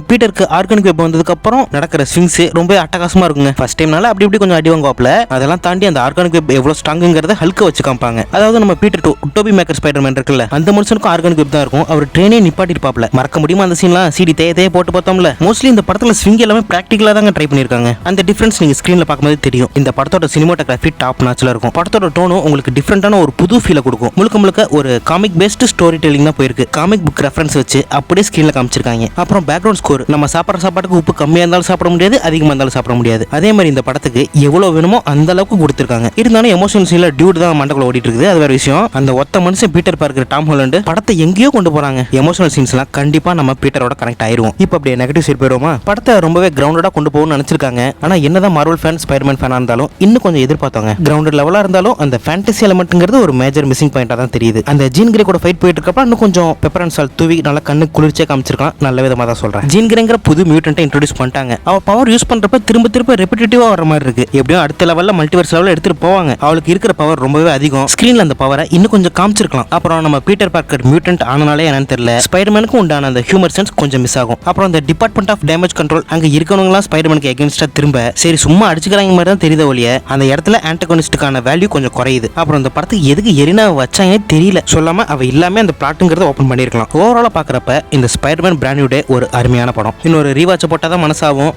பீட்டருக்கு organic web வந்ததுக்கு அப்புறம் நடக்கிற ஸ்விங்ஸ் ரொம்ப அட்டகாசமா இருக்குங்க. ஃபர்ஸ்ட் டைம்னால அப்படி இப்படி கொஞ்சம் அடி வாங்குவாப்ல. அதெல்லாம் தாண்டி அந்த ஆர்கானிக் வெப் எவ்வளவு ஸ்ட்ராங்குங்கிறத ஹல்க வச்சு காமிப்பாங்க. அதாவது நம்ம பீட்டர் டோபி மேக்கர் ஸ்பைடர்மேன் இருக்குல்ல, அந்த மனுஷனுக்கும் ஆர்கானிக் வெப் தான் இருக்கும். அவர் ட்ரெயினே நிப்பாட்டிருப்பாப்ல. மறக்க முடியுமா அந்த சீன்லாம்? சிடி தேய போட்டு பார்த்தோம்ல. மோஸ்ட்லி இந்த படத்துல ஸ்விங் எல்லாமே பிராக்டிகலா தாங்க ட்ரை பண்ணிருக்காங்க. அந்த டிஃபரன்ஸ் நீங்க ஸ்கிரீன்ல பார்க்கும்போது தெரியும். இந்த படத்தோட சினிமாட்டோகிராஃபி டாப் நாச்ல இருக்கும். படத்தோட டோனும் உங்களுக்கு டிஃபரெண்டான ஒரு புது ஃபீலை கொடுக்கும். முழுக்க முழுக்க ஒரு காமிக் பேஸ்ட் ஸ்டோரி டெல்லிங் தான் போயிருக்கு. காமிக் புக் ரெஃபரன்ஸ் வச்சு அப்படியே ஸ்கிரீன்ல காமிச்சிருக்காங்க. அப்புறம் பேக்ரவுண்ட் ஸ்கோர், நம்ம சாப்பிட்ற சாப்பாட்டுக்கு உப்பு கம்மியா இருந்தாலும் சாப்பிட முடியாது, அதிகமா இருந்தாலும் சாப்பிட முடியாது. அதே மாதிரி இந்த படத்துக்கு எவ்வளவு வேணுமோ அந்த அளவுக்கு கொடுத்திருக்காங்க. இருந்தாலும் எமோஷனல் சீன்ல டியூட் தான் மண்டக்குள்ள ஓடிட்டு இருக்குது. அது வேற விஷயம். அந்த ஒத்த மனுஷன் பீட்டர் பார்க்கர் டாம் ஹாலண்ட் படத்தை எங்கேயோ கொண்டு போறாங்க. எமோஷனல் சீன்ஸ்லாம் கண்டிப்பா நம்ம பீட்டரோட கனெக்ட் ஆயிருவோம். இப்போ அப்படியே நெகட்டிவ் சைடு போயிடுவோமா? படத்தை ரொம்பவே கிரவுண்டடா கொண்டு போகணும்னு நினைச்சிருக்காங்க. ஆனா என்னதான் மார்வல் ஃபேன் ஸ்பைடர்மேன் ஃபேனா இருந்தாலும் இன்னும் கொஞ்சம் எதிர்பார்த்தாங்க. கிரவுண்டட் லெவலா இருந்தாலும் அந்த ஃபேண்டசி எலிமெண்ட்ங்கிறது ஒரு மேஜர் மிஸ்ஸிங் பாயிண்டா தான் தெரியுது. அந்த ஜீன் கிரே கூட ஃபைட் போயிட்டு இருக்கப்ப இன்னும் கொஞ்சம் பெப்பர் அண்ட் சால்ட் தூவி நல்லா கண்ணு குளிர்ச்சியா காமிச்சிருக்கலாம். நல்ல விதமா தான் சொல்றேன். ஜீன் கிரேங்கிற புது மியூட்டன்ட்டை இன்ட்ரோடியூஸ் பண்ணிட்டாங்க. அவ பவர் யூஸ் பண்றப்ப திரும்ப ரெப்பிட்டேட்டிவா வர மாதிரி இருக்கு. எப்படியும் அடுத்த லெவல்ல மல்டிவர்ஸ் லெவல்ல எடுத்துட்டு போவாங்க. அவளுக்கு இருக்கிற பவர் ரொம்பவே அதிகம். ஸ்கிரீன்ல அந்த பவரை இன்னும் கொஞ்சம் காமிச்சிருக்கலாம். அப்புறம் நம்ம பீட்டர் பார்க்கர் மியூட்டன்ட் ஆனாலே என்னன்னு தெரியல. ஸ்பைடர்மேனுக்கு உண்டான அந்த ஹியூமர் சென்ஸ் கொஞ்சம் மிஸ் ஆகும். அப்புறம் அந்த டிபார்ட்மெண்ட் ஆஃப் டேமேஜ் கண்ட்ரோல் அங்க இருக்கவங்கலாம் ஸ்பைடர்மேனுக்கு எகென்ஸ்டா திரும்ப சரி சும்மா அடிச்சுக்கிறாங்க மாதிரி தான் தெரியுது ஒழிய அந்த இடத்துல ஆன்டகோனிஸ்டுக்கான வேல்யூ கொஞ்சம் குறையுது. அப்புறம் இந்த படத்துக்கு எதுக்கு எரினா வச்சாங்கன்னே தெரியல. சொல்லாம அவ இல்லாம அந்த பிளாட்டுங்கிறத ஓபன் பண்ணிருக்கலாம். ஓவராலா பாக்குறப்ப இந்த ஸ்பைடர்மேன் பிராண்ட் நியூ டே ஒரு அருமையான படம். இன்னொரு ரீவாட்ச் போட்டாதான் மனசாகும்.